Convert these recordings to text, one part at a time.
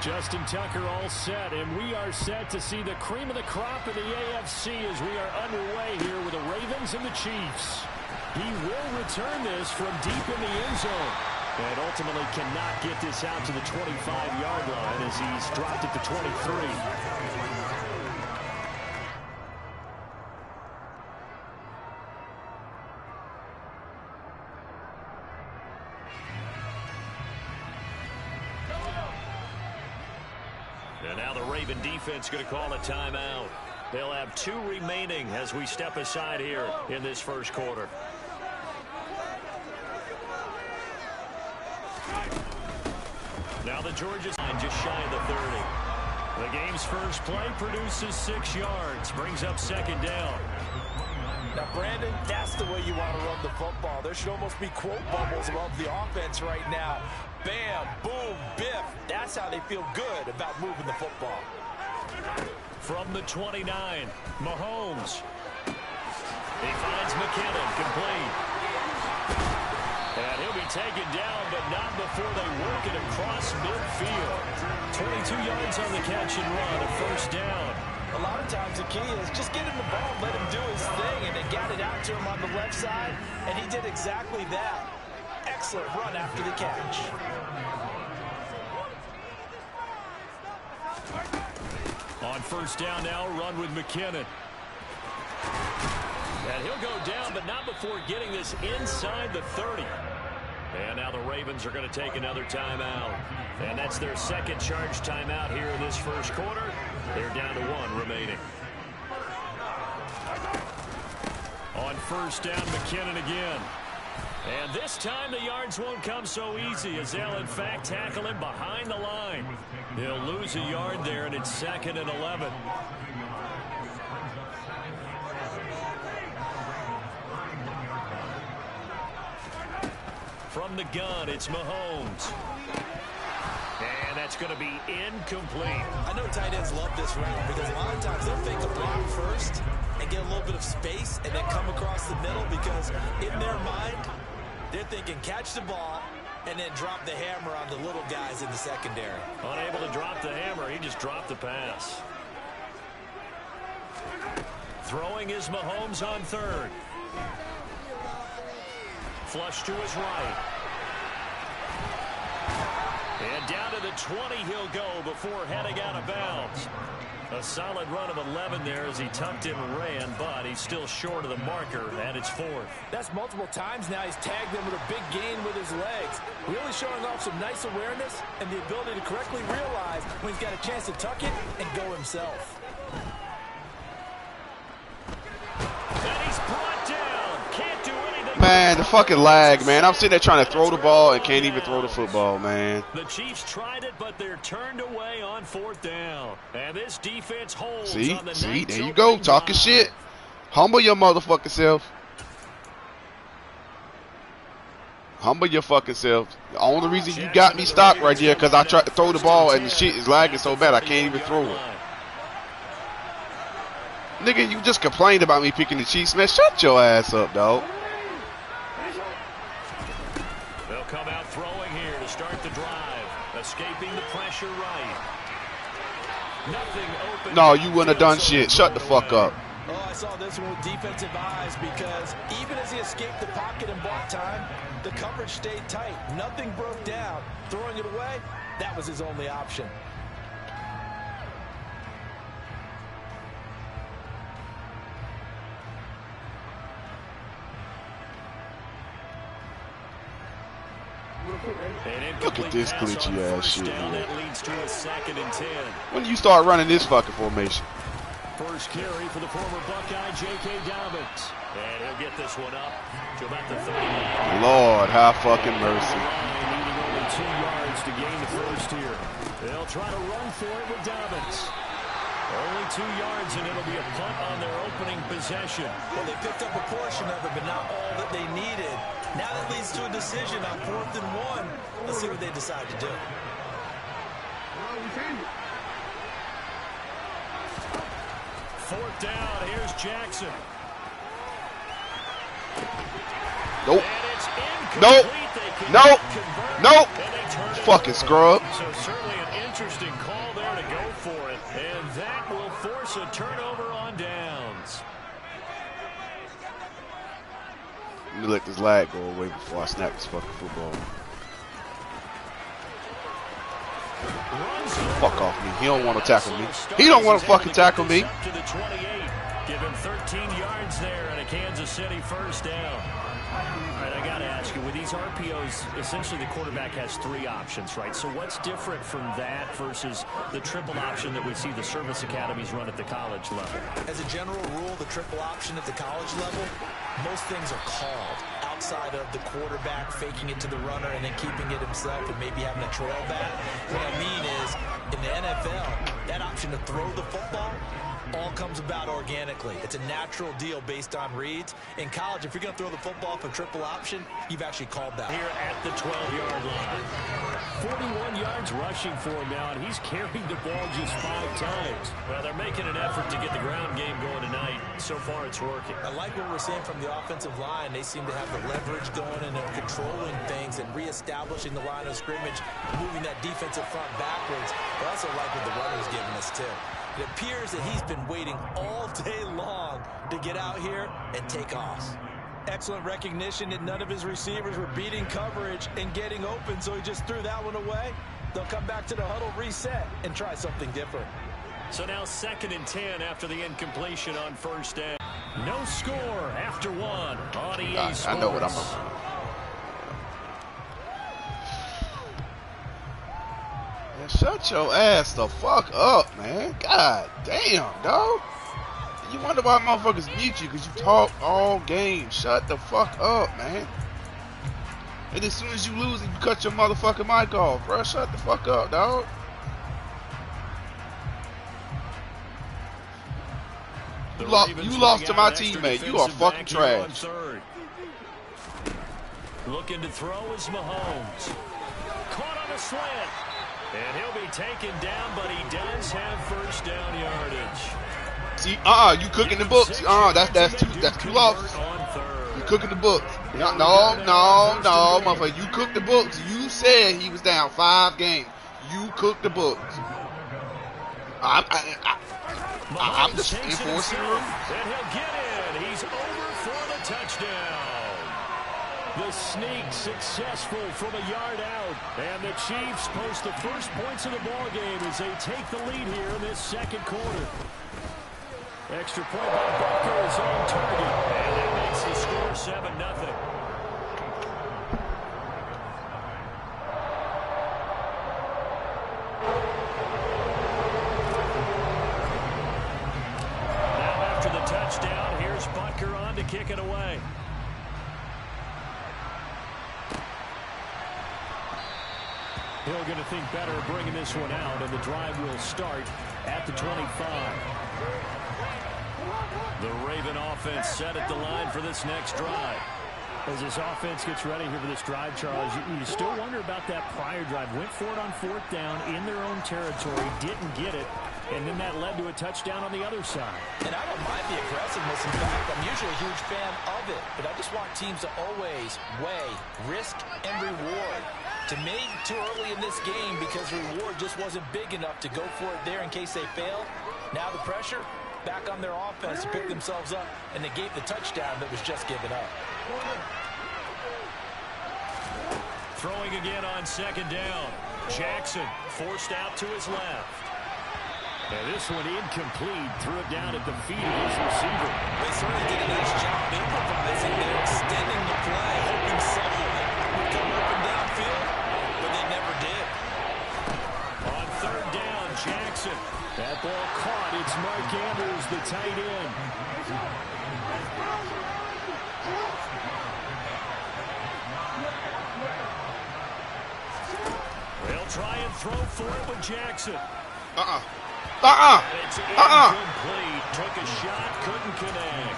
Justin Tucker all set, and we are set to see the cream of the crop in the AFC as we are underway here with the Ravens and the Chiefs. He will return this from deep in the end zone, and ultimately cannot get this out to the 25-yard line as he's dropped it to 23. And now the Raven defense going to call a timeout. They'll have 2 remaining as we step aside here in this first quarter. Now the Georgia line just shy of the 30. The game's first play produces 6 yards, brings up second down. Now, Brandon, that's the way you want to run the football. There should almost be quote bubbles above the offense right now. Bam, boom, biff. That's how they feel good about moving the football. From the 29, Mahomes. He finds McKinnon, complete. And he'll be taken down, but not before they work it across midfield. 22 yards on the catch and run, a first down. A lot of times the key is just get him the ball, let him do his thing, and they got it out to him on the left side, and he did exactly that. Excellent run after the catch. On first down now, run with McKinnon. And he'll go down, but not before getting this inside the 30. And now the Ravens are going to take another timeout. And that's their second charge timeout here in this first quarter. They're down to 1 remaining. On first down, McKinnon again. And this time the yards won't come so easy as they'll in fact tackle him behind the line. He'll lose a yard there, and it's 2nd and 11. From the gun, it's Mahomes. And that's going to be incomplete. I know tight ends love this route because a lot of times they'll fake a block first and get a little bit of space and then come across the middle because in their mind, they're thinking catch the ball and then drop the hammer on the little guys in the secondary. Unable to drop the hammer, he just dropped the pass. Throwing is Mahomes on third. Flush to his right. And down to the 20 he'll go before heading out of bounds. A solid run of 11 there as he tucked in and ran, but he's still short of the marker, and it's 4th. That's multiple times now he's tagged them with a big gain with his legs. Really showing off some nice awareness and the ability to correctly realize when he's got a chance to tuck it and go himself. And he's brought down. Can't do anything. Man, the fucking lag, man. I'm sitting there trying to throw the ball and can't even throw the football, man. The Chiefs tried it, but they're turned away on 4th down. And this defense holds on the See, there you go, talking shit. Humble your motherfucking self. Humble your fucking self. The only reason you got me stopped right here because I tried to throw the ball and the shit is lagging so bad I can't even throw it. Nigga, you just complained about me picking the Chiefs, man. Shut your ass up, dog. They'll come out throwing here to start the drive. Escaping the pressure right. Nothing open. No, you wouldn't have done shit. Shut the fuck up. Oh, I saw this one with defensive eyes because even as he escaped the pocket and bought time, the coverage stayed tight. Nothing broke down. Throwing it away, that was his only option. Look at this glitchy ass shit here. That leads to a 2nd and 10. When do you start running this fucking formation? First carry for the former Buckeye, J.K. Dobbins. And he'll get this one up to about the 30. Lord, have fucking mercy. Needing only 2 yards to gain the first here. They'll try to run for it with Dobbins. Only 2 yards, and it'll be a punt on their opening possession. Well, they picked up a portion of it, but not all that they needed. Now that leads to a decision on 4th and 1. Let's see what they decide to do. 4th down, here's Jackson. Nope. Nope. Nope. Nope. Fucking scrub. So certainly an interesting Let me let this lag go away before I snap this fucking football. Fuck off me. He don't want to tackle me. He don't want to fucking tackle me. Give him 13 yards there and a Kansas City first down. All right, I got to ask you, with these RPOs, essentially the quarterback has 3 options, right? So what's different from that versus the triple option that we see the service academies run at the college level? As a general rule, the triple option at the college level, most things are called outside of the quarterback faking it to the runner and then keeping it himself and maybe having a trail back. What I mean is, in the NFL, that option to throw the football all comes about organically. It's a natural deal based on reads. In college, if you're going to throw the football for triple option, you've actually called that. Here at the 12-yard line. 41 yards rushing for him now, and he's carried the ball just 5 times. Well, they're making an effort to get the ground game going tonight. So far, it's working. I like what we're seeing from the offensive line. They seem to have the leverage going, and they're controlling things and reestablishing the line of scrimmage, moving that defensive front backwards. I also like what the runner's giving us, too. It appears that he's been waiting all day long to get out here and take off. Excellent recognition that none of his receivers were beating coverage and getting open, so he just threw that one away. They'll come back to the huddle, reset, and try something different. So now 2nd and 10 after the incompletion on first down. No score after 1 on EA Sports. I know what I'm about. Shut your ass the fuck up, man. God damn, dog. You wonder why motherfuckers mute you because you talk all game. Shut the fuck up, man. And as soon as you lose, you cut your motherfucking mic off, bro. Shut the fuck up, dog. You lost to my teammate. You are fucking trash. Looking to throw is Mahomes. Caught on a slant. And he'll be taken down, but he does have first down yardage. See, you cooking the books. That's two losses. You cooking the books. No, motherfucker. You cooked the books. You said he was down 5 games. You cooked the books. I'm just enforcing the rules. And he'll get in. He's over for the touchdown. The sneak successful from a yard out. And the Chiefs post the first points of the ball game as they take the lead here in this 2nd quarter. Extra point by Butker is on target. And that makes the score 7-0. Now after the touchdown, here's Butker on to kick it away. Hill going to think better of bringing this one out, and the drive will start at the 25. The Raven offense set at the line for this next drive. As this offense gets ready here for this drive, Charles, you still wonder about that prior drive. Went for it on 4th down in their own territory, didn't get it, and then that led to a touchdown on the other side. And I don't mind the aggressiveness. In fact, I'm usually a huge fan of it, but I just want teams to always weigh risk and reward. To me, too early in this game because the reward just wasn't big enough to go for it there in case they fail. Now the pressure back on their offense to pick themselves up, and they gave the touchdown that was just given up. Throwing again on 2nd down. Jackson forced out to his left. And this one incomplete. Threw it down at the feet of his receiver. They certainly did a nice job improvising there, extending the play, hoping someone would come open downfield, but they never did. On 3rd down, Jackson. That ball caught. It's Mark Andrews, the tight end. They'll try and throw for it with Jackson. It's incomplete. Took a shot, couldn't connect.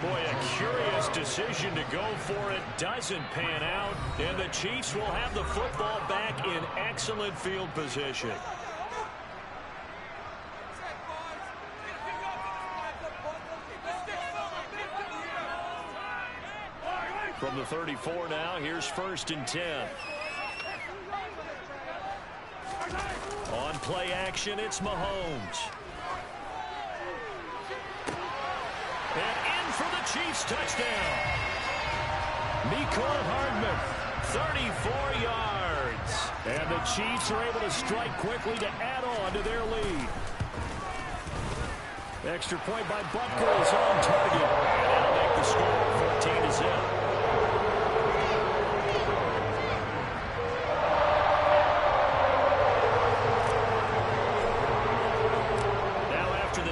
Boy, a curious decision to go for it. Doesn't pan out. And the Chiefs will have the football back in excellent field position. From the 34 now, here's 1st and 10. On play action, it's Mahomes. And in for the Chiefs touchdown. Mecole Hardman, 34 yards. And the Chiefs are able to strike quickly to add on to their lead. Extra point by Butker is on target. And that'll make the score 14-0.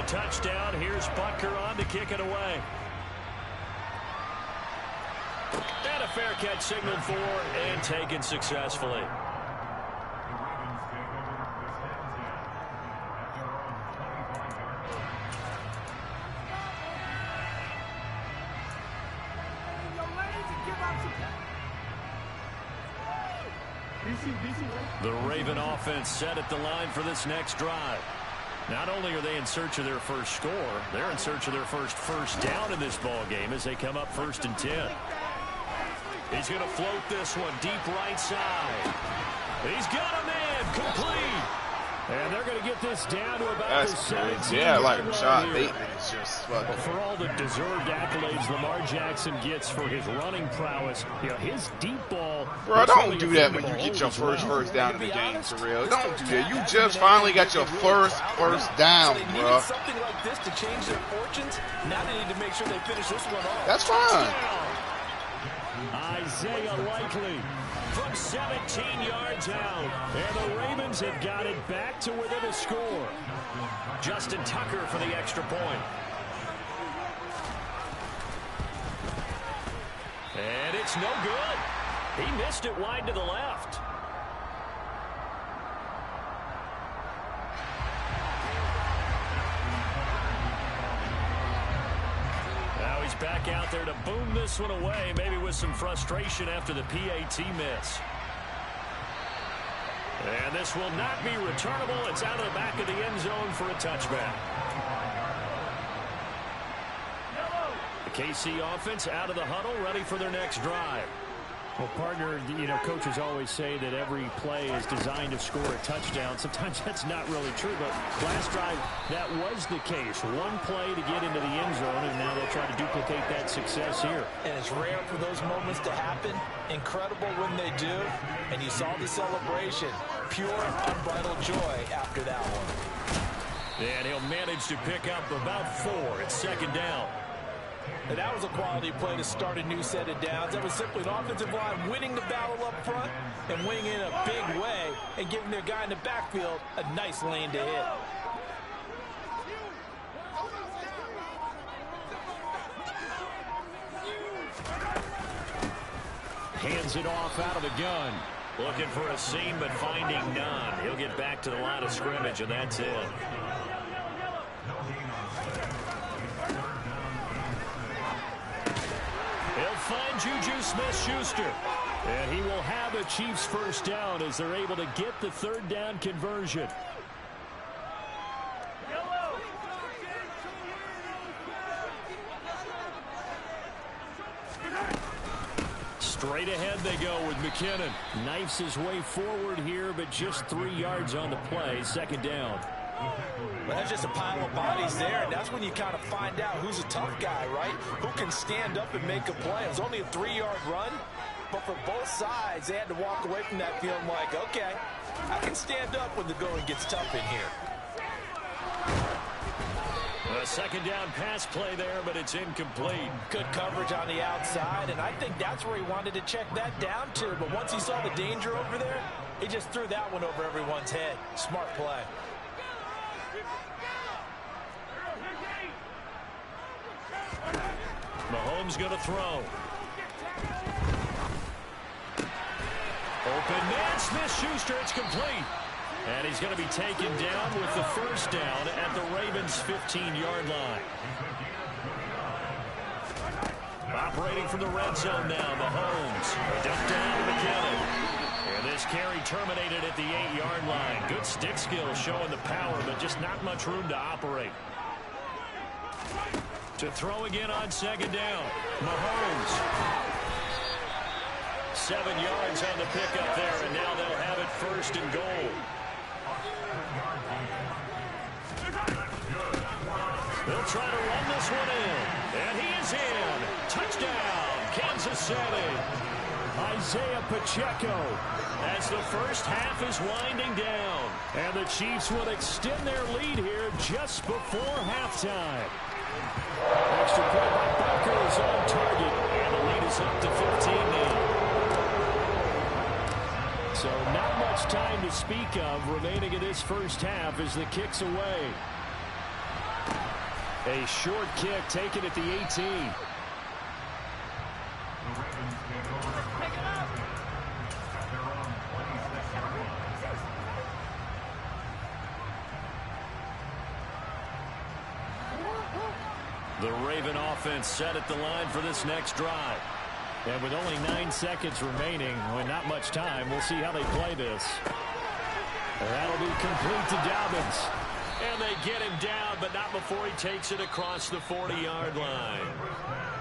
Touchdown. Here's Butker on to kick it away. And a fair catch signaled for and taken successfully. The Raven offense set at the line for this next drive. Not only are they in search of their first score, they're in search of their first down in this ball game as they come up 1st and 10. He's going to float this one deep right side. He's got a man complete. And they're going to get this down to about the 17. Yeah, like Rashad Bateman is just fucking. Well, for all the deserved accolades Lamar Jackson gets for his running prowess, you know, his deep ball. Bro, don't do that when you get your first down in the game, for real. Don't do that. You just finally got your first down, bro. Something like this to change their fortunes. Now they need to make sure they finish this one off. That's fine. Isaiah Likely from 17 yards out. And the Ravens have got it back to within a score. Justin Tucker for the extra point. And it's no good. He missed it wide to the left. Now he's back out there to boom this one away, maybe with some frustration after the PAT miss. And this will not be returnable. It's out of the back of the end zone for a touchback. The KC offense out of the huddle, ready for their next drive. Well, partner, you know, coaches always say that every play is designed to score a touchdown. Sometimes that's not really true, but last drive, that was the case. One play to get into the end zone, and now they'll try to duplicate that success here. And it's rare for those moments to happen. Incredible when they do. And you saw the celebration. Pure, unbridled joy after that one. And he'll manage to pick up about 4 at 2nd down. And that was a quality play to start a new set of downs. That was simply an offensive line winning the battle up front and winning in a big way and giving their guy in the backfield a nice lane to hit. Hands it off out of the gun. Looking for a seam, but finding none. He'll get back to the line of scrimmage, and that's it. He'll find Juju Smith-Schuster. And he will have a Chiefs first down as they're able to get the 3rd down conversion. Straight ahead they go with McKinnon. Knifes his way forward here, but just 3 yards on the play. 2nd down. Well, there's just a pile of bodies there, and that's when you kind of find out who's a tough guy, right? Who can stand up and make a play. It was only a 3-yard run, but for both sides, they had to walk away from that feeling like, okay, I can stand up when the going gets tough in here. A 2nd down pass play there, but it's incomplete. Good coverage on the outside, and I think that's where he wanted to check that down to. But once he saw the danger over there, he just threw that one over everyone's head. Smart play. Mahomes going to throw. Open man, Smith-Schuster, it's complete. And he's going to be taken down with the 1st down at the Ravens' 15-yard line. Operating from the red zone now, Mahomes. Dumped down to McKinnon. And this carry terminated at the 8-yard line. Good stick skills showing the power, but just not much room to operate. To throw again on 2nd down. Mahomes. 7 yards on the pickup there, and now they'll have it 1st and goal. They'll try to run this one in. And he is in. Touchdown, Kansas City. Isaiah Pacheco as the first half is winding down. And the Chiefs will extend their lead here just before halftime. Extra point by Butker is on target. And the lead is up to 15 now. So not much time to speak of remaining in this first half as the kick's away. A short kick taken at the 18. The Raven offense set at the line for this next drive. And with only 9 seconds remaining, and not much time, we'll see how they play this. That'll be complete to Dobbins. And they get him down, but not before he takes it across the 40-yard line.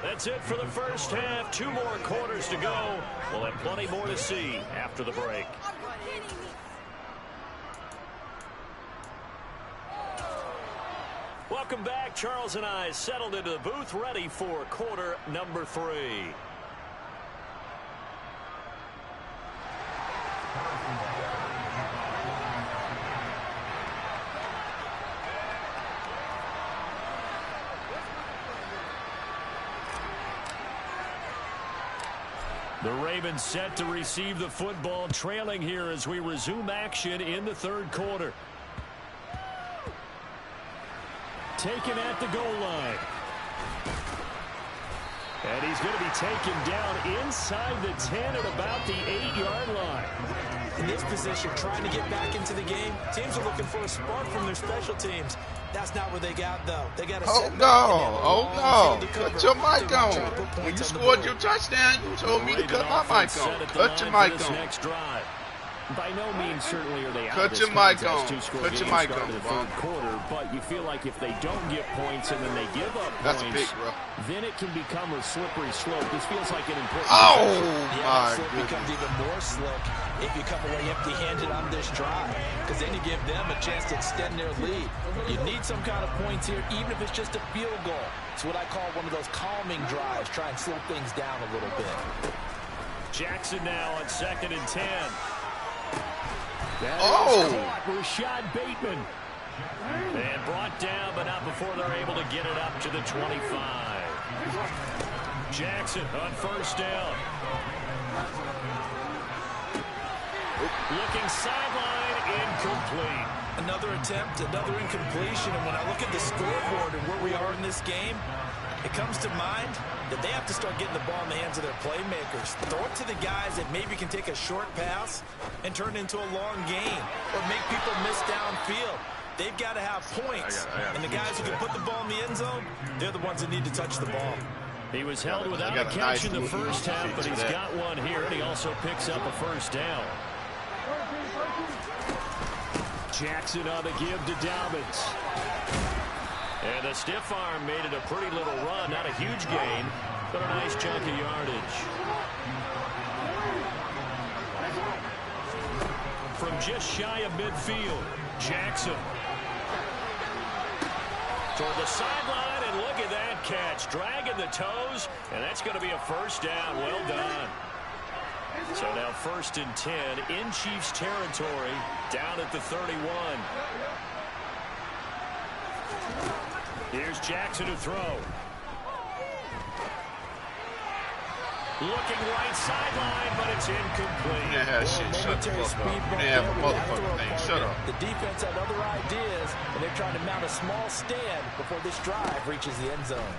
That's it for the first half. 2 more quarters to go. We'll have plenty more to see after the break. Welcome back. Charles and I settled into the booth, ready for quarter number 3. The Ravens set to receive the football, trailing here as we resume action in the third quarter. Taken at the goal line. And he's going to be taken down inside the 10 at about the 8-yard line. In this position, trying to get back into the game, teams are looking for a spark from their special teams. That's not what they got, though. They got a Oh, no. Cut your mic on. When you scored your touchdown, you told me to cut my mic on. Cut your mic on. Next drive. By no means certainly are they out Cut of your this mic contest on. to Cut your mic on, the third quarter, but you feel like if they don't get points and then they give up That's points, big, bro. then it can become a slippery slope. This feels like an important Oh, Yeah, my slope goodness. becomes even more slick if you come away empty-handed on this drive, because then you give them a chance to extend their lead. You need some kind of points here, even if it's just a field goal. It's what I call one of those calming drives. Try and slow things down a little bit. Jackson now on 2nd and 10. That Oh! is caught, Rashad Bateman. And brought down, but not before they're able to get it up to the 25. Jackson on first down. Looking sideline, incomplete. Another attempt, another incompletion, and when I look at the scoreboard and where we are in this game, it comes to mind that they have to start getting the ball in the hands of their playmakers. Throw it to the guys that maybe can take a short pass and turn it into a long gain or make people miss downfield. They've got to have points, and the guys who can put the ball in the end zone, they're the ones that need to touch the ball. He was held without a catch in the first half, but he's got one here, and he also picks up a first down. Jackson on the give to Dobbins. And the stiff arm made it a pretty little run. Not a huge gain, but a nice chunk of yardage. From just shy of midfield, Jackson. Toward the sideline, and look at that catch. Dragging the toes, and that's going to be a first down. Well done. So now 1st and 10 in Chiefs territory, down at the 31. Here's Jackson to throw. Looking right sideline, but it's incomplete. Yeah, shit, shut the fuck up. You didn't have a motherfucking thing. Shut up. The defense had other ideas, and they're trying to mount a small stand before this drive reaches the end zone.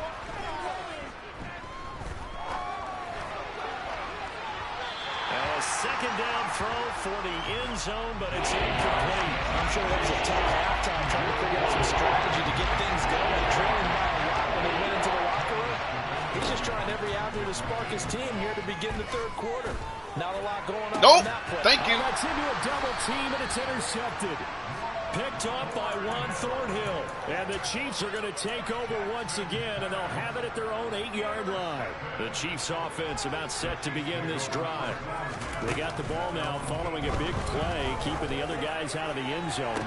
A second down throw for the end zone, but it's incomplete. I'm sure that was a tough halftime trying to figure out some strategy to get things going. Trailing by a lot when they went into the locker room. He's just trying every avenue to spark his team here to begin the third quarter. Not a lot going on in that play. Thank you. That's into a double team, and it's intercepted. Picked up by Juan Thornhill. And the Chiefs are going to take over once again, and they'll have it at their own 8-yard line. The Chiefs offense about set to begin this drive. They got the ball now following a big play, keeping the other guys out of the end zone.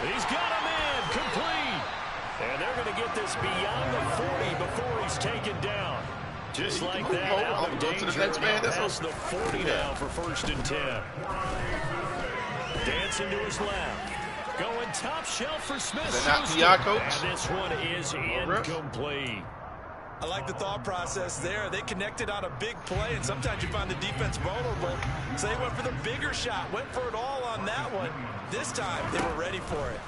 He's got him in, complete. And they're going to get this beyond the 40 before he's taken down. Just like that, out of danger, past the 40 now for 1st and 10. Dancing to his left. Going top shelf for Smith-Schuster. And this one is incomplete. I like the thought process there. They connected on a big play, and sometimes you find the defense vulnerable. So they went for the bigger shot, went for it all on that one. This time, they were ready for it.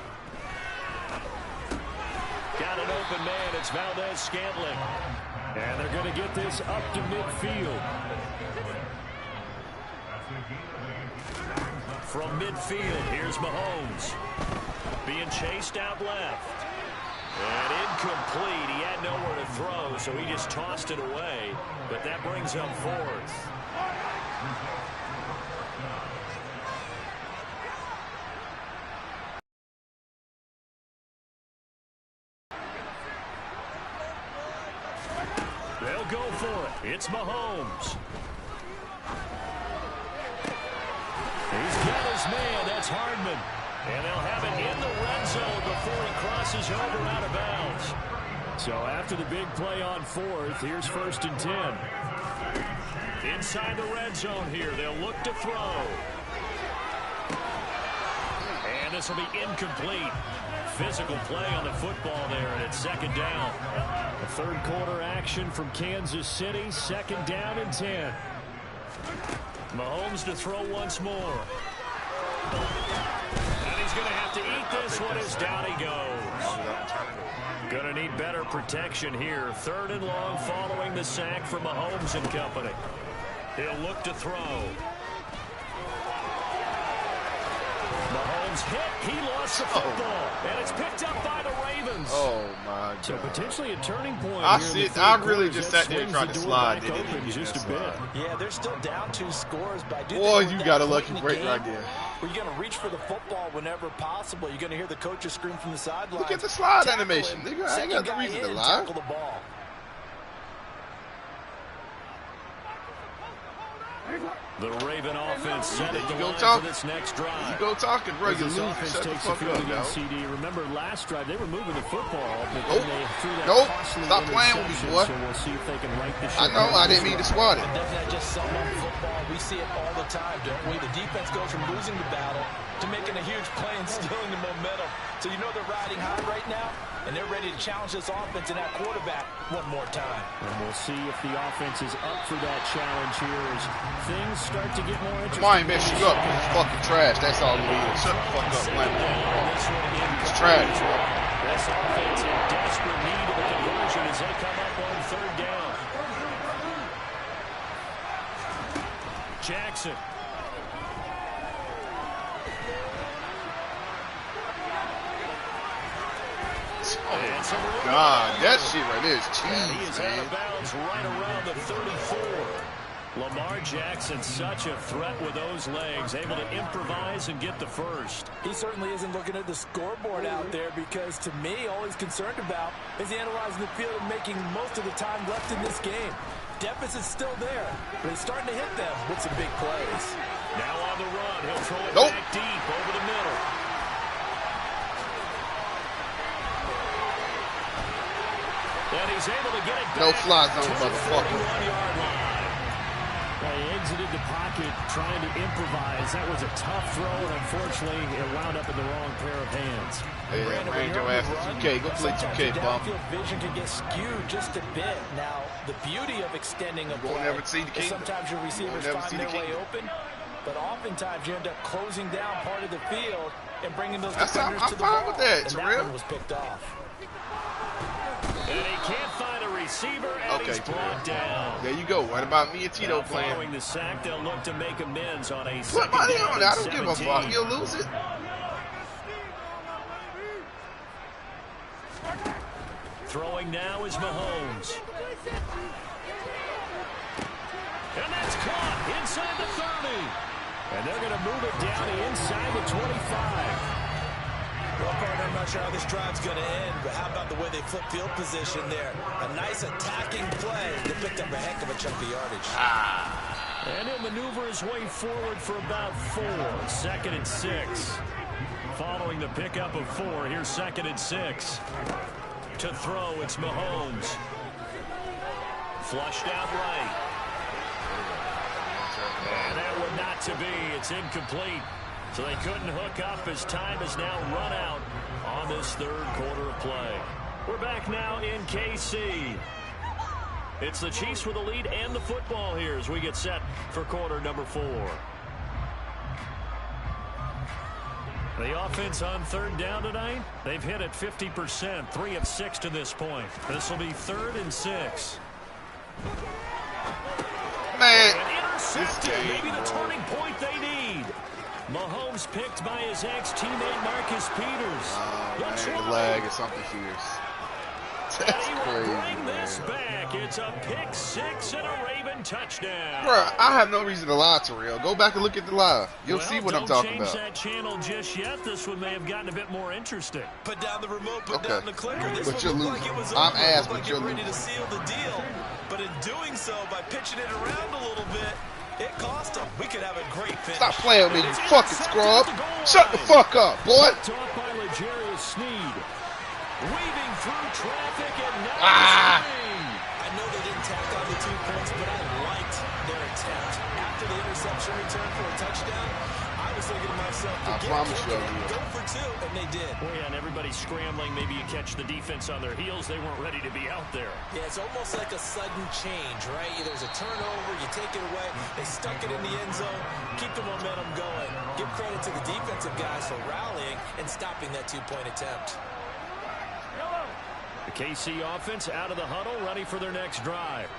Got an open man. It's Valdez-Scantling. And they're going to get this up to midfield. From midfield, here's Mahomes. Being chased out left. And incomplete. He had nowhere to throw, so he just tossed it away. But that brings him 4th. They'll go for it. It's Mahomes. He's got his man. That's Hardman. And they'll have it in the red zone before he crosses over out of bounds. So after the big play on 4th, here's 1st and 10. Inside the red zone here. They'll look to throw. And this will be incomplete. Physical play on the football there, and it's 2nd down. A 3rd quarter action from Kansas City. 2nd down and 10. Mahomes to throw once more. And he's going to have to eat this one as down he goes. Going to need better protection here. 3rd and long following the sack from Mahomes and company. He'll look to throw. Mahomes hit. He lost the football. And it's picked up by the Ravens. Oh, my God. So potentially a turning point. I really just sat there and tried to slide. Just a bit. Yeah, they're still down 2 scores. But boy, you got a lucky break right there. Where you're going to reach for the football whenever possible. You're going to hear the coaches scream from the sideline. Look at the slide animation. Nigga, I ain't got no reason to lie. Tackle the ball. The Raven offense set it to line for this next drive. You go talking, bro. You lose. Offense takes the field against CD. Remember last drive they were moving the football, but then they threw that costly stop playing with me, boy. So we'll see if they can right the ship. I know. I didn't mean to swat it. Doesn't that just sum up football? We see it all the time, don't we? The defense goes from losing the battle to making a huge play and stealing the momentum. So you know they're riding high right now, and they're ready to challenge this offense and that quarterback one more time. And we'll see if the offense is up for that challenge here as things start to get more interesting. Come on, mess you up. It's fucking trash. That's all it is. Shut the fuck up, man. It's trash, bro. This offense in desperate need of a conversion as they come up on 3rd down. Jackson. Oh, God, that shit right there is cheese, he is out of bounds right around the 34. Lamar Jackson, such a threat with those legs, able to improvise and get the first. He certainly isn't looking at the scoreboard out there because, to me, all he's concerned about is analyzing the field and making most of the time left in this game. Deficit's still there, but he's starting to hit them with some big plays. Now on the run, he'll throw it back deep over the middle. And he's able to get it back. No fly zone, motherfucker. He exited the pocket trying to improvise. That was a tough throw, and unfortunately, it wound up in the wrong pair of hands. Yeah, ran your ass to 2K. Go play 2K, bump. Vision can get skewed just a bit. Now, the beauty of extending a play is sometimes your receivers find their way open, but oftentimes you end up closing down part of the field and bringing those defenders to the ball. I'm fine with that, and that one was picked off. And he can't find a receiver, and he's brought down. There you go. What about me and Tito playing? Following the sack, they'll look to make amends on a put money on it. I don't give a fuck. You'll lose it. Throwing now is Mahomes. And that's caught inside the 30. And they're going to move it down inside the 25. Well, partner, I'm not sure how this drive's going to end, but how about the way they flip field position there? A nice attacking play that picked up a heck of a chunk of yardage. And he'll maneuver his way forward for about 4. 2nd and 6. Following the pickup of 4, here's 2nd and 6. To throw, it's Mahomes. Flushed out right. And that would not to be. It's incomplete. So they couldn't hook up as time has now run out on this third quarter of play. We're back now in KC. It's the Chiefs with the lead and the football here as we get set for quarter number 4. The offense on third down tonight, they've hit it 50%, 3 of 6 to this point. This will be 3rd and 6. Man, this game, maybe the turning point they need. Mahomes picked by his ex-teammate Marcus Peters. Man, the lag is something fierce. That's crazy, bring this back. It's a pick 6 and a Raven touchdown. Bruh, I have no reason to lie, Terrell. Go back and look at the live. You'll see what I'm talking about. Don't change that channel just yet. This one may have gotten a bit more interesting. Put down the remote, put down the clicker. This but you're losing. Like it was I'm ass, like but you're ready losing. to seal the deal. But in doing so, by pitching it around a little bit, it cost them. We could have a great finish. Stop playing with me, you fucking scrub. Shut the fuck up, boy. Top by L'Jarius Sneed. Weaving through traffic and now I know they didn't tack on the 2 points, but I liked their attempt. After the interception return for a touchdown, I was thinking to myself, I promise you, go for 2, and they did. Boy, and everybody's scrambling. Maybe you catch the defense on their heels. They weren't ready to be out there. Yeah, it's almost like a sudden change, right? There's a turnover, you take it away, they stuck it in the end zone, keep the momentum going. Give credit to the defensive guys for rallying and stopping that 2-point attempt. The KC offense out of the huddle, ready for their next drive.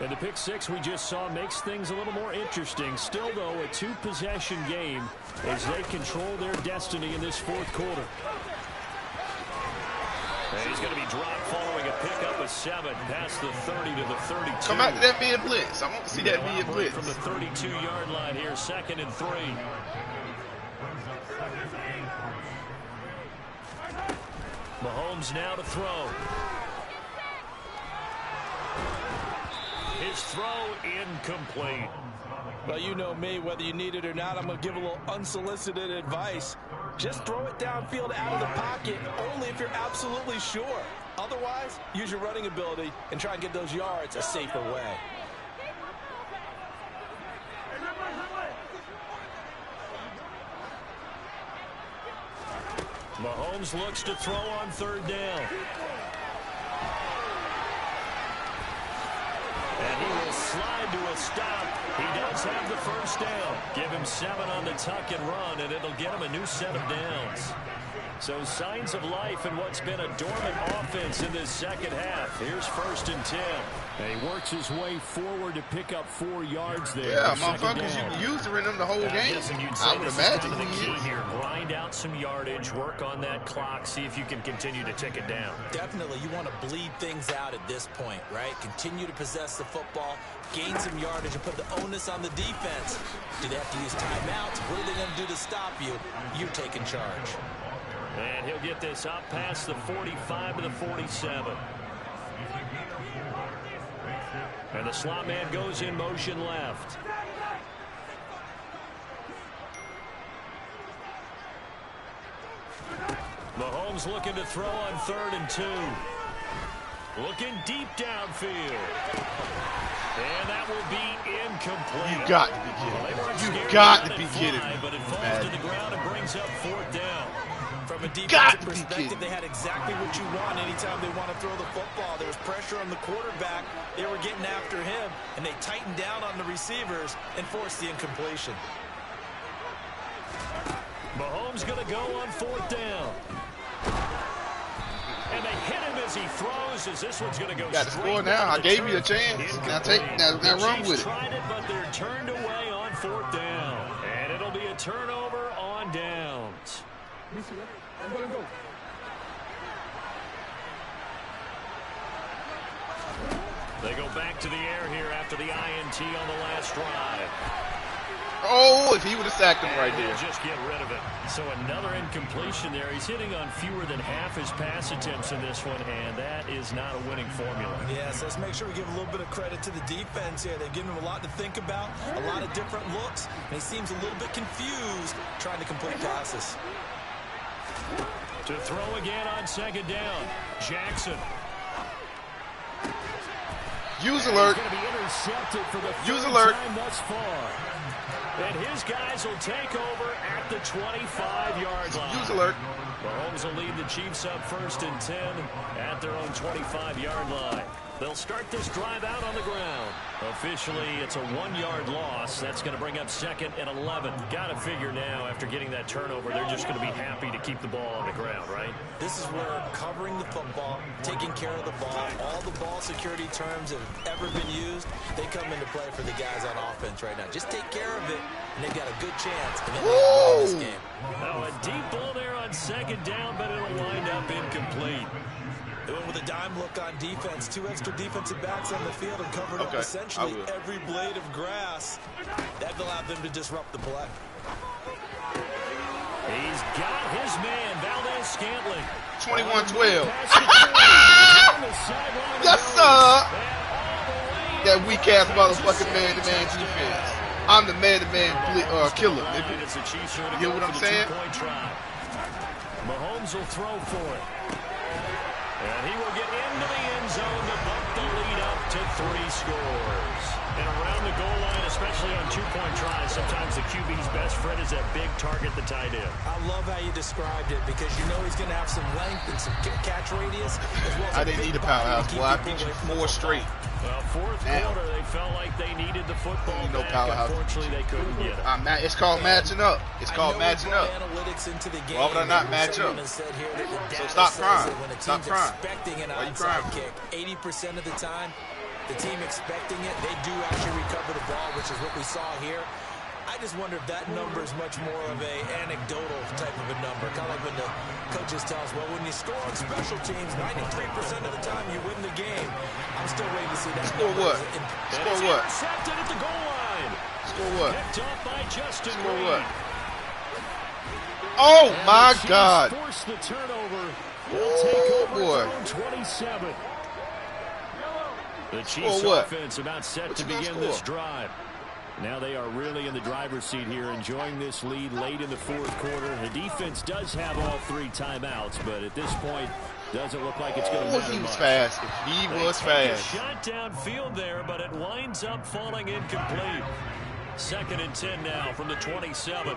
And the pick 6 we just saw makes things a little more interesting. Still, though, a 2-possession game as they control their destiny in this 4th quarter. And he's going to be dropped following a pickup of 7 past the 30 to the 32. Come out to that mid blitz. I want to see that mid blitz. From the 32-yard line here, 2nd and 3. Mahomes now to throw. His throw incomplete. Well, you know me, whether you need it or not, I'm going to give a little unsolicited advice. Just throw it downfield out of the pocket, only if you're absolutely sure. Otherwise, use your running ability and try and get those yards a safer way. Mahomes looks to throw on 3rd down. And he will slide to a stop. He does have the 1st down. Give him 7 on the tuck and run, and it'll get him a new set of downs. So signs of life in what's been a dormant offense in this 2nd half. Here's 1st and 10. And he works his way forward to pick up 4 yards there. Yeah, motherfuckers, you used them the whole game. I would imagine. The key here, grind out some yardage, work on that clock, see if you can continue to tick it down. Definitely, you want to bleed things out at this point, right? Continue to possess the football, gain some yardage, and put the onus on the defense. Do they have to use timeouts? What are they going to do to stop you? You're taking charge. And he'll get this up past the 45 to the 47. And the slot man goes in motion left. Mahomes looking to throw on 3rd and 2. Looking deep downfield. And that will be incomplete. You got to be kidding me. You got to be kidding me. But it falls to the ground and brings up 4th down. From a defensive perspective, they had exactly what you want anytime they want to throw the football. There was pressure on the quarterback. They were getting after him, and they tightened down on the receivers and forced the incompletion. Mahomes going to go on 4th down. And they hit him as he throws, as this one's going to go got to score now. I gave you a chance. Now run with it. Tried it, but they're turned away on 4th down. And it'll be a turnover on downs. They go back to the air here after the INT on the last drive. Oh, if he would have sacked him right there. Just get rid of it. So another incompletion there. He's hitting on fewer than half his pass attempts in this one, and that is not a winning formula. Yes, let's make sure we give a little bit of credit to the defense here. They've given him a lot to think about, a lot of different looks, and he seems a little bit confused trying to complete passes. To throw again on second down. Jackson. Use alert. He's going to be intercepted for the Use third alert. time thus far. And his guys will take over at the 25-yard line. Use alert. Mahomes will lead the Chiefs up 1st and 10 at their own 25-yard line. They'll start this drive out on the ground. Officially, it's a 1-yard loss. That's going to bring up 2nd and 11. Got to figure now, after getting that turnover, they're just going to be happy to keep the ball on the ground, right? This is where covering the football, taking care of the ball, all the ball security terms that have ever been used, they come into play for the guys on offense right now. Just take care of it, and they've got a good chance, and then they win this game. Now, a deep ball there on second down, but it'll wind up incomplete. They went with a dime look on defense. 2 extra defensive backs on the field and covered up essentially every blade of grass. That allowed them to disrupt the play. He's got his man, Valdez-Scantling. 21-12. Yes, sir. That weak-ass motherfucking man-to-man defense. I'm the man-to-man killer, nigga. You know what I'm saying? Mahomes will throw for it. And he will get into the end zone to bump the lead up to 3 scores. And around the goal line, especially on 2-point tries, sometimes the QB's best friend is that big target, the tight end. I love how you described it because you know he's going to have some length and some catch radius. As well as I didn't need a powerhouse. Well, I beat you 4 straight. Well, fourth quarter, they felt like they needed the football back. Powerhouse. Unfortunately, they couldn't get it. It's called matching up. It's called matching up. Why would I not match up? So stop crying. Stop crying. Why you crying? 80% of the time, the team expecting it, they do actually recover the ball, which is what we saw here. I just wonder if that number is much more of a anecdotal type of a number. Kind of like when the coaches tell us, well, when you score on special teams, 93% of the time you win the game. I'm still waiting to see that. Score what? Score what? Intercepted at the goal line. Score what? Picked up by Justin Score Reed. what? Oh, my God. Force the turnover. They'll take over boy. 27. The Chiefs offense about set to begin this drive. Now they are really in the driver's seat here, enjoying this lead late in the fourth quarter. The defense does have all 3 timeouts, but at this point, doesn't look like it's going to matter He was much. fast. He was fast. Shot downfield there, but it winds up falling incomplete. 2nd and 10 now from the 27.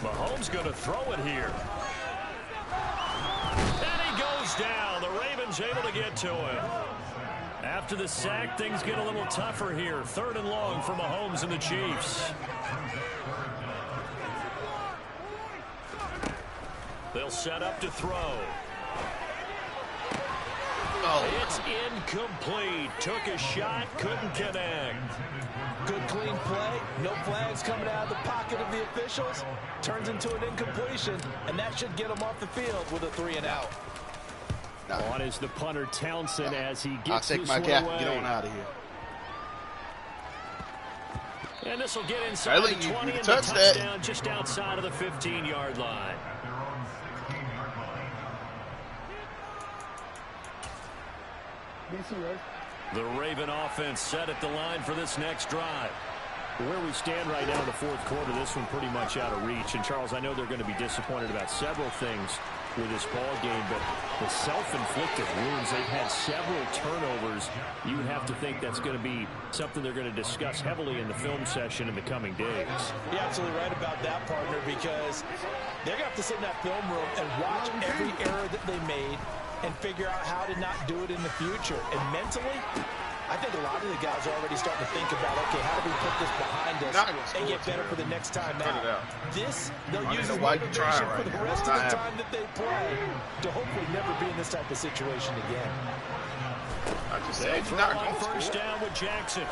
Mahomes going to throw it here. And he goes down. The Ravens able to get to him. After the sack, things get a little tougher here. 3rd and long for Mahomes and the Chiefs. They'll set up to throw. It's incomplete. Took a shot, couldn't connect. Good clean play. No flags coming out of the pocket of the officials. Turns into an incompletion, and that should get him off the field with a 3 and out. On is the punter Townsend as he gets I'll take this my one cap away. and get on out of here. And this will get inside the 20 and the touchdown just outside of the 15-yard line. The Raven offense set at the line for this next drive. Where we stand right now in the fourth quarter, this one pretty much out of reach. And, Charles, I know they're going to be disappointed about several things with this ball game, but the self-inflicted wounds, they've had several turnovers. You have to think that's going to be something they're going to discuss heavily in the film session in the coming days. You're absolutely right about that, partner, because they're going to have to sit in that film room and watch every error that they made and figure out how to not do it in the future. And mentally, I think a lot of the guys are already starting to think about, okay, how do we put this behind us and get better for the next time out? This, they'll use as motivation for the rest of the time that they play to hopefully never be in this type of situation again. I just said you're not going first down with Jackson.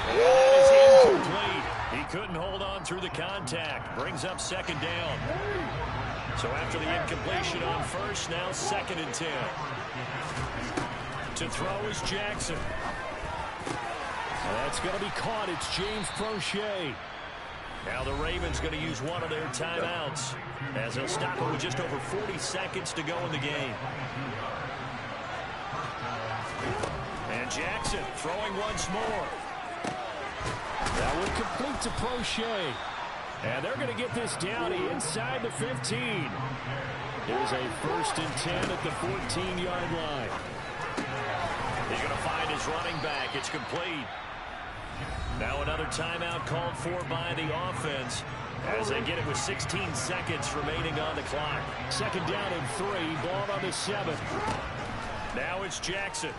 That is incomplete. He couldn't hold on through the contact. Brings up 2nd down. So after the incompletion on first, now 2nd and 10. To throw is Jackson. That's going to be caught. It's James Prochet. Now the Ravens going to use one of their timeouts as they'll stop it with just over 40 seconds to go in the game. And Jackson throwing once more. That would complete to Prochet. And they're going to get this down inside the 15. There's a 1st and 10 at the 14-yard line. He's going to find his running back. It's complete. Now another timeout called for by the offense as they get it with 16 seconds remaining on the clock. 2nd down and 3. Ball on the 7. Now it's Jackson.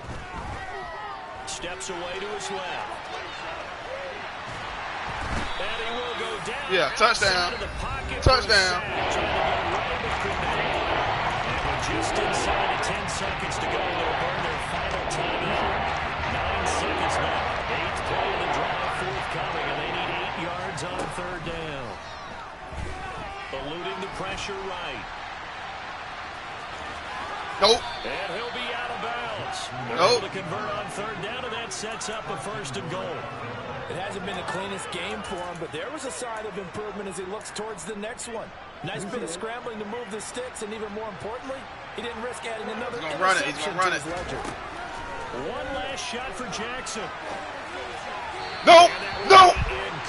Steps away to his left. And he will go down. Yeah, touchdown. Touchdown. And we're just inside of 10 seconds to go. They'll burn their final timeout. 9 seconds left. 8th play of the drive forthcoming, and they need 8 yards on 3rd down. Eluding the pressure right. Nope. And he'll be out of bounds. They're Nope. able to convert on 3rd down, and that sets up a 1st and goal. It hasn't been the cleanest game for him, but there was a sign of improvement as he looks towards the next one. Nice bit of scrambling to move the sticks, and even more importantly, he didn't risk adding another interception to his ledger. One last shot for Jackson. Nope. Nope.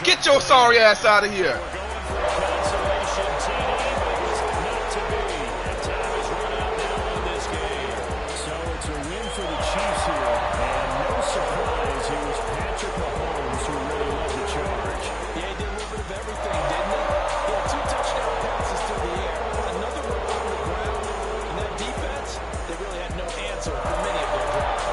Get your sorry ass out of here. We're going for a consolation TD, but it was not to be. And time is run out now in this game. So it's a win for the Chiefs here, and no surprise, it was Patrick Mahomes who really led the charge. Yeah, he did a little bit of everything, didn't he? He had 2 touchdown passes to the air, another one on the ground, and that defense, they really had no answer for many of their drives.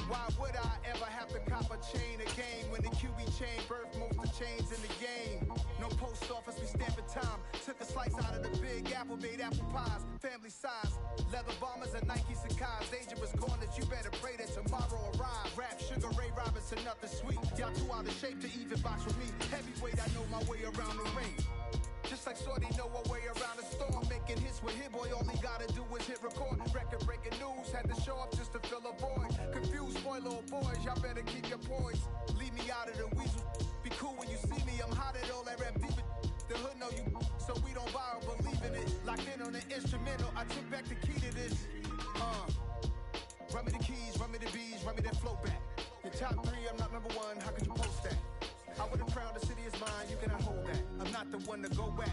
Why would I ever have to cop a chain again when the QB chain birthed most of chains in the game? No post office, we stamping time. Took a slice out of the big apple, made apple pies, family size. Leather bombers and Nike Sakai's. Dangerous corners, you better pray that tomorrow arrive. Rap, Sugar Ray Robinson, nothing sweet. Y'all too out of shape to even box with me. Heavyweight, I know my way around the ring. Just like Shorty know a way around the storm. Making hits with Hit Boy, all he gotta do is hit record. Record breaking news, had to show up just to fill a void. Confused boy, little boys, y'all better keep your poise. Leave me out of the weasel. Be cool when you see me, I'm hot at all that rap deep. The hood know you, so we don't borrow, believe in it. Locked in on the instrumental, I took back the key to this. Run me the keys, run me the bees, run me that flow back. Your top 3, I'm not number 1, how could you post that? I would have crowned the city is mine, you cannot hold that. I'm not the one to go back.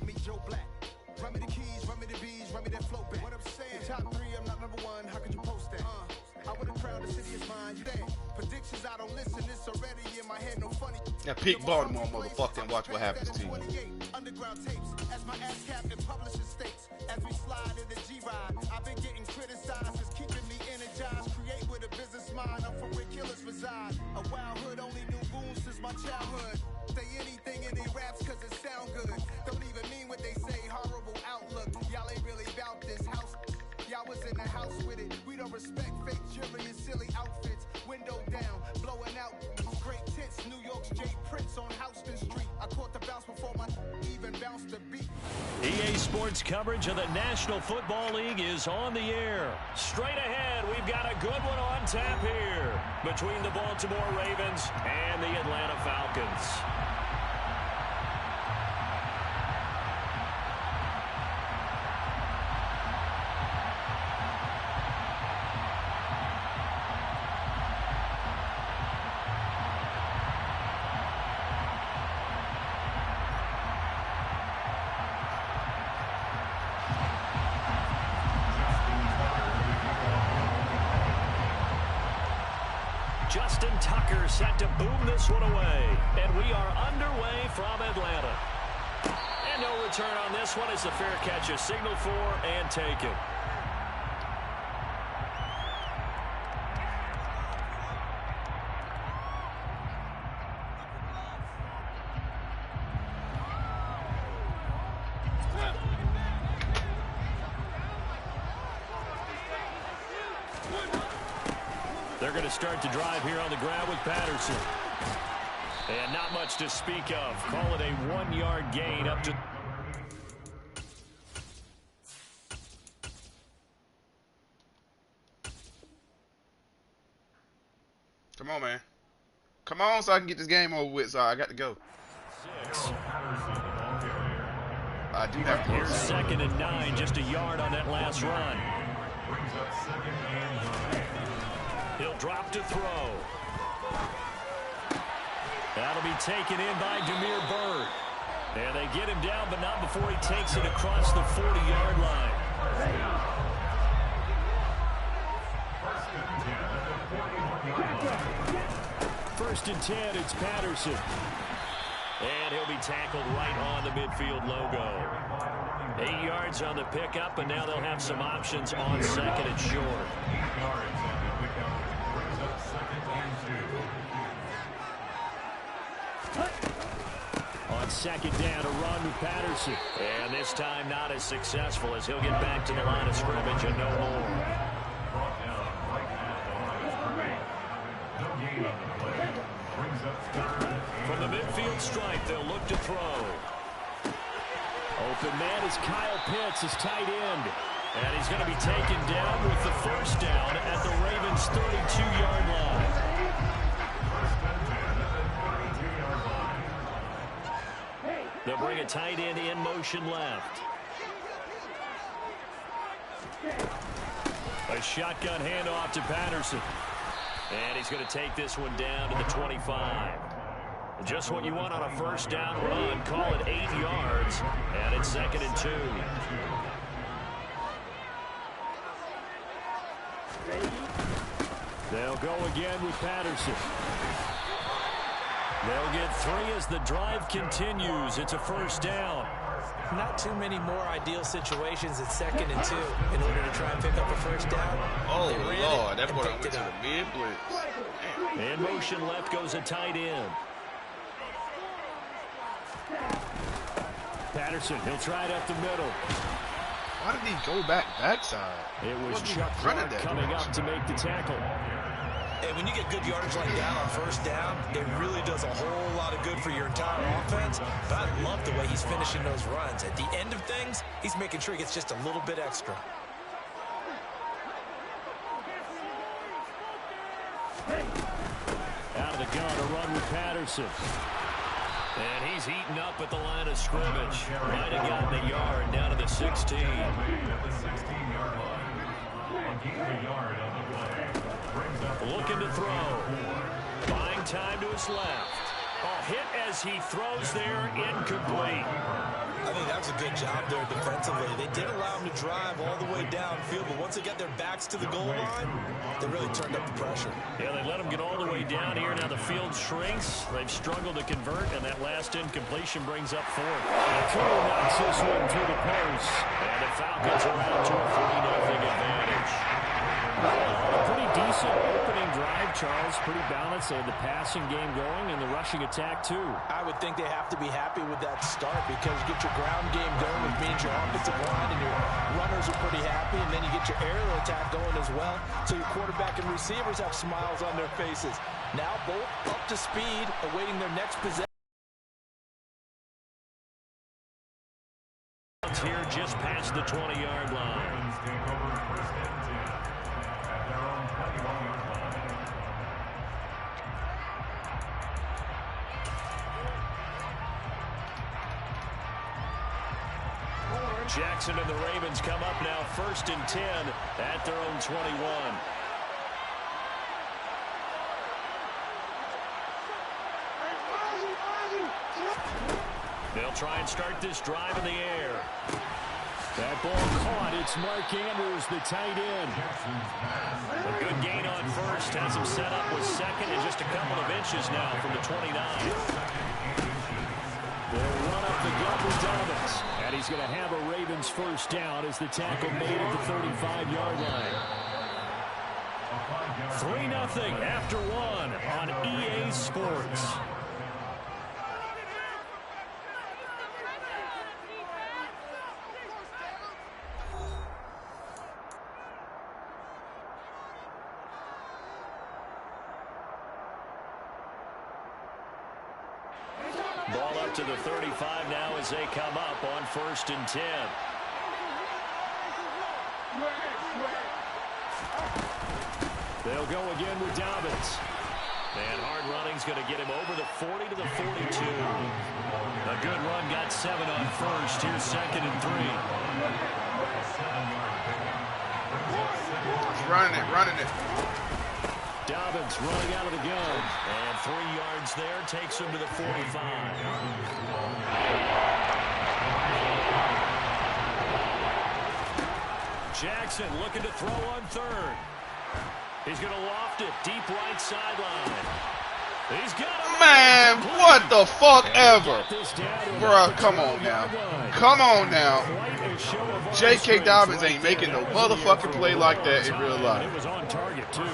Meet Joe Black. Run me the keys, run me the bees, run me that flow back. What I'm saying, top 3, I'm not number 1, how could you post that? I would have crowned the city is mine, you there. Predictions, I don't listen, it's already in my head, no funny. Now pick Baltimore, motherfucker, and watch what happens to you. Underground tapes, as my ass cap and publishing states. As we slide in the G-Ride, I've been getting criticized, it's keeping me energized. Create with a business mind, I'm from where killers reside. A wild hood, only knew goons since my childhood. Say anything in their raps cause it sound good. Don't even mean what they say, horrible outlook. Y'all ain't really about this house. Y'all was in the house with it. We don't respect fake jewelry and silly outfits. Window down, blowing out great tits. New York's Jay Prince on Houston Street. I caught the bounce before my even bounced the beat. EA Sports coverage of the National Football League is on the air. Straight ahead, we've got a good one on tap here between the Baltimore Ravens and the Atlanta Falcons. Justin Tucker set to boom this one away. And we are underway from Atlanta. And no return on this one as the fair catch is signaled for and taken. They're going to start the drive here on the ground with Patterson. And not much to speak of. Call it a 1-yard gain up to... Come on, man. Come on so I can get this game over with. So I got to go. 6. I do have to go. Here's 2nd and 9, just a yard on that last run. He'll drop to throw. That'll be taken in by Damiere Byrd. And they get him down, but not before he takes it across the 40-yard line. 1st and 10, it's Patterson. And he'll be tackled right on the midfield logo. 8 yards on the pickup, and now they'll have some options on 2nd and short. On 2nd down, a run with Patterson. And this time not as successful as he'll get back to the line of scrimmage and no more. From the midfield stripe, they'll look to throw. Open man is Kyle Pitts, his tight end. And he's going to be taken down with the 1st down at the Ravens' 32-yard line. They'll bring a tight end in motion left. A shotgun handoff to Patterson. And he's going to take this one down to the 25. Just what you want on a 1st down run. Call it 8 yards. And it's 2nd and 2. They'll go again with Patterson. They'll get 3 as the drive continues. It's a 1st down. Not too many more ideal situations at 2nd and 2 in order to try and pick up a 1st down. Oh, Lord. That boy went to the mid-blitz. In motion left goes a tight end. Patterson, he'll try it up the middle. Why did he go backside? It was Chuck Clark coming up to make the tackle. And when you get good yardage like that on 1st down, it really does a whole lot of good for your entire offense. But I love the way he's finishing those runs. At the end of things, he's making sure he gets just a little bit extra. Out of the gun, a run with Patterson. And he's heating up at the line of scrimmage. Might have gotten a yard down to the 16. Looking to throw. Buying time to his left. A hit as he throws there, incomplete. I think that was a good job there defensively. They did allow him to drive all the way downfield, but once they got their backs to the goal line, they really turned up the pressure. Yeah, they let him get all the way down here. Now the field shrinks. They've struggled to convert, and that last incompletion brings up 4th. And Cooler knocks this one through the post. And the Falcons are out to a 3-0 advantage. A pretty decent opening drive, Charles. Pretty balanced. They had the passing game going and the rushing attack, too. I would think they have to be happy with that start because you get your ground game going, which means your offensive line and your runners are pretty happy, and then you get your aerial attack going as well, so your quarterback and receivers have smiles on their faces. Now both up to speed, awaiting their next possession. Here just past the 20-yard line. Jackson and the Ravens come up now 1st and 10 at their own 21. They'll try and start this drive in the air. That ball caught. It's Mark Andrews, the tight end. A good gain on 1st. Has him set up with 2nd and just a couple of inches now from the 29. They'll run up the gut with Dobbins. And he's going to have a Ravens 1st down as the tackle made at the 35-yard line. 3-0 after 1 on EA Sports. out to the 35 now as they come up on 1st and 10. They'll go again with Dobbins. And hard running's going to get him over the 40 to the 42. A good run got 7 on 1st. Here's 2nd and 3. Running it. Dobbins running out of the gun. And 3 yards there takes him to the 45. Jackson looking to throw on 3rd. He's going to loft it deep right sideline. He's got him. Man, what the fuck ever. Bruh, come on now. Come on now. J.K. Dobbins ain't making no motherfucking play like that in real life. It was on target, too.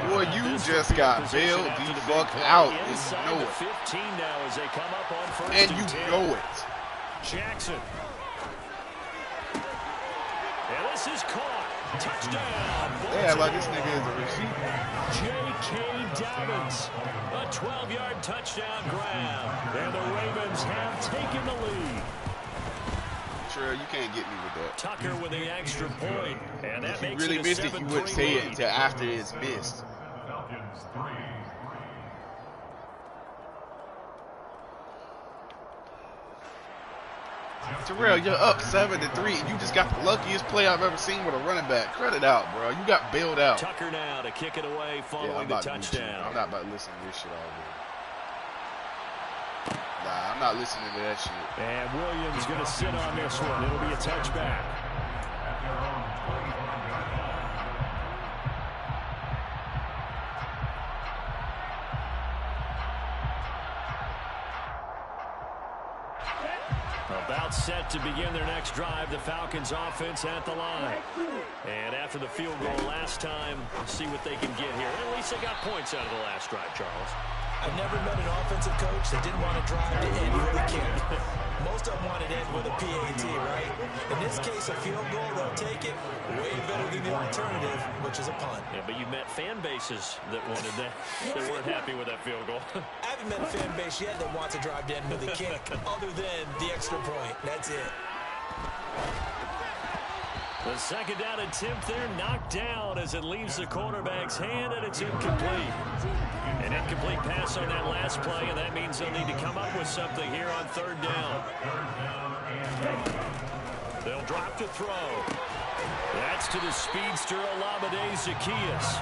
Boy, you just got bailed the fuck out, and you know it. 15 now as they come up on 1st And you 10. know it. Jackson. And this is caught. Touchdown. They act like this nigga is a receiver. J.K. Dobbins. A 12-yard touchdown grab. And the Ravens have taken the lead. Trey, you can't get me with that. Tucker with the extra point. And that If you makes really it a missed it, you wouldn't 7-3 say it lead. until after it's missed. Terrell, you're up 7-3, and you just got the luckiest play I've ever seen with a running back. Cut it out, bro. You got bailed out. Tucker now to kick it away following the touchdown. I'm not about to listen to this shit already. Nah, I'm not listening to that shit. And Williams going to sit on this one. It'll be a touchback. About set to begin their next drive. The Falcons offense at the line. And after the field goal last time, we'll see what they can get here. At least they got points out of the last drive, Charles. I've never met an offensive coach that didn't want to drive to end with a kick. Most of them want to end with a PAT, right? In this case, a field goal, they'll take it. Way better than the alternative, which is a punt. Yeah, but you met fan bases that wanted that. They weren't happy with that field goal. I haven't met a fan base yet that wants to drive to end with a kick, other than the extra point. That's it. The 2nd down attempt there knocked down as it leaves the quarterback's hand, and it's incomplete. An incomplete pass on that last play, and that means they'll need to come up with something here on 3rd down. They'll drop to throw. That's to the speedster, Olamide Zaccheaus.